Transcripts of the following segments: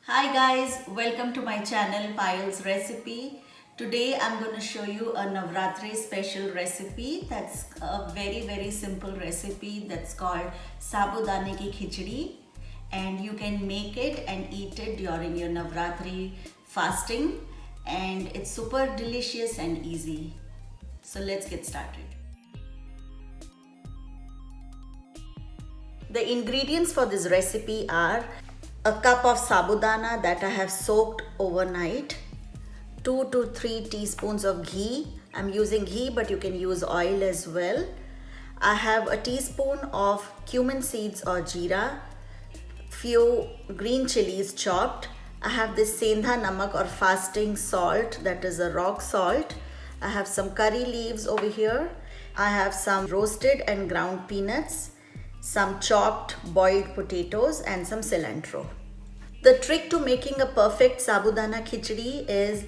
Hi guys, welcome to my channel Payal's Recipe. Today I'm going to show you a Navratri special recipe. That's a very simple recipe that's called Sabudane ki Khichdi, and you can make it and eat it during your Navratri fasting, and it's super delicious and easy. So let's get started. The ingredients for this recipe are a cup of sabudana that I have soaked overnight, 2 to 3 teaspoons of ghee. I'm using ghee, but you can use oil as well. I have a teaspoon of cumin seeds or jeera, few green chilies chopped. I have this sendha namak or fasting salt, that is a rock salt. I have some curry leaves over here. I have some roasted and ground peanuts, some chopped boiled potatoes, and some cilantro. The trick to making a perfect sabudana khichdi is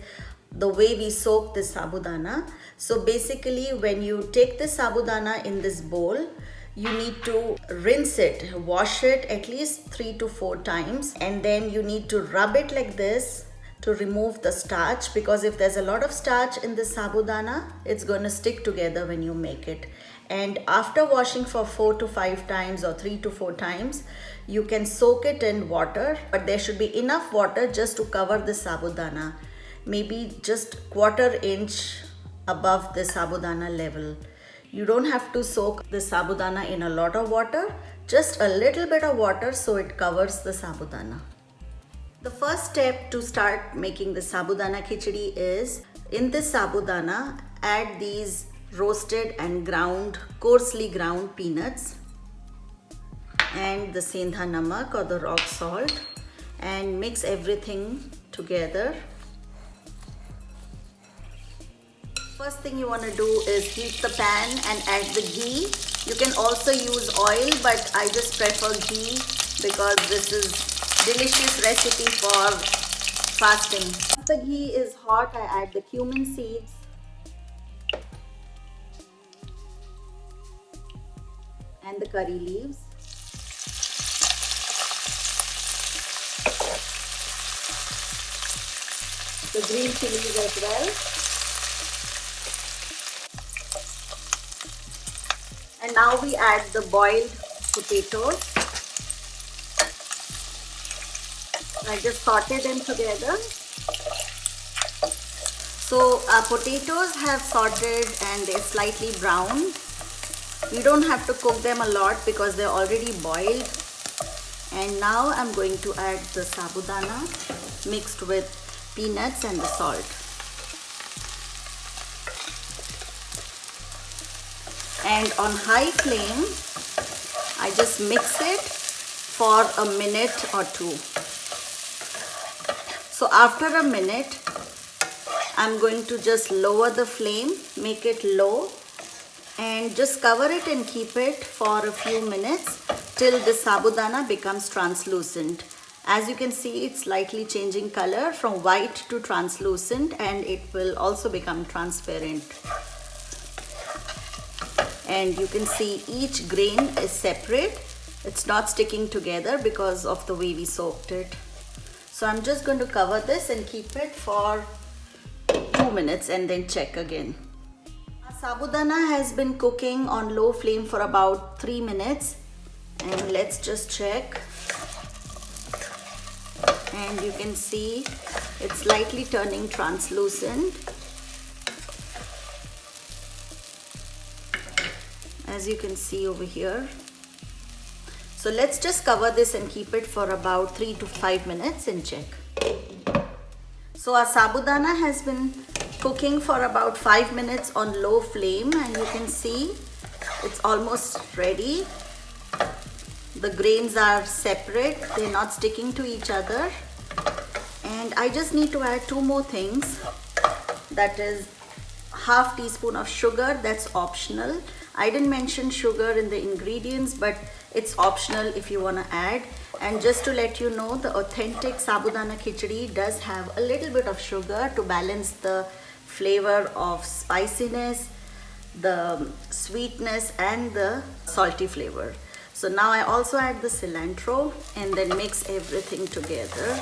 the way we soak this sabudana. So basically, when you take the sabudana in this bowl, you need to rinse it, wash it at least 3 to 4 times, and then you need to rub it like this to remove the starch, because if there's a lot of starch in the sabudana, it's going to stick together when you make it. And after washing for 4 to 5 times or 3 to 4 times, you can soak it in water, but there should be enough water just to cover the sabudana, maybe just quarter-inch above the sabudana level. You don't have to soak the sabudana in a lot of water, just a little bit of water so it covers the sabudana. The first step to start making the sabudana khichdi is, in this sabudana, add these roasted and coarsely ground peanuts and the sendha namak or the rock salt, and mix everything together. First thing you want to do is heat the pan and add the ghee. You can also use oil, but I just prefer ghee because this is delicious recipe for fasting. Once the ghee is hot, I add the cumin seeds, and the curry leaves. The green chilies as well. And now we add the boiled potatoes. I just sauteed them together. So our potatoes have sauteed and they're slightly brown. You don't have to cook them a lot because they're already boiled. And now I'm going to add the sabudana mixed with peanuts and the salt. And on high flame, I just mix it for a minute or two. So after a minute, I'm going to just lower the flame, make it low, and just cover it and keep it for a few minutes till the sabudana becomes translucent. As you can see, it's slightly changing color from white to translucent, and it will also become transparent. And you can see each grain is separate. It's not sticking together because of the way we soaked it. So I'm just going to cover this and keep it for 2 minutes and then check again. Sabudana has been cooking on low flame for about 3 minutes, and let's just check. And you can see it's slightly turning translucent, as you can see over here. So let's just cover this and keep it for about 3 to 5 minutes and check. So our sabudana has been cooking for about 5 minutes on low flame, and you can see it's almost ready. The grains are separate, they're not sticking to each other. And I just need to add 2 more things. That is half teaspoon of sugar, that's optional. I didn't mention sugar in the ingredients, but it's optional if you want to add. And just to let you know, the authentic sabudana khichdi does have a little bit of sugar to balance the flavor of spiciness, the sweetness, and the salty flavor. So now I also add the cilantro and then mix everything together.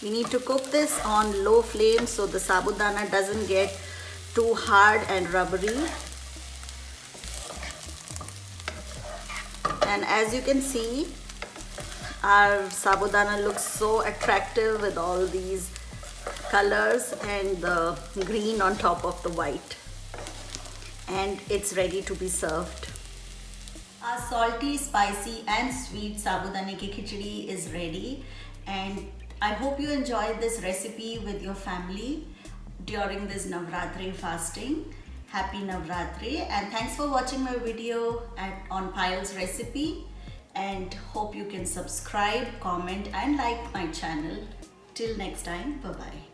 We need to cook this on low flame so the sabudana doesn't get too hard and rubbery. And as you can see, our sabudana looks so attractive with all these colors and the green on top of the white. And it's ready to be served. Our salty, spicy and sweet sabudane ki khichdi is ready, and I hope you enjoyed this recipe with your family during this Navratri fasting. Happy Navratri, and thanks for watching my video on Payal's recipe, and hope you can subscribe, comment and like my channel. Till next time, bye bye.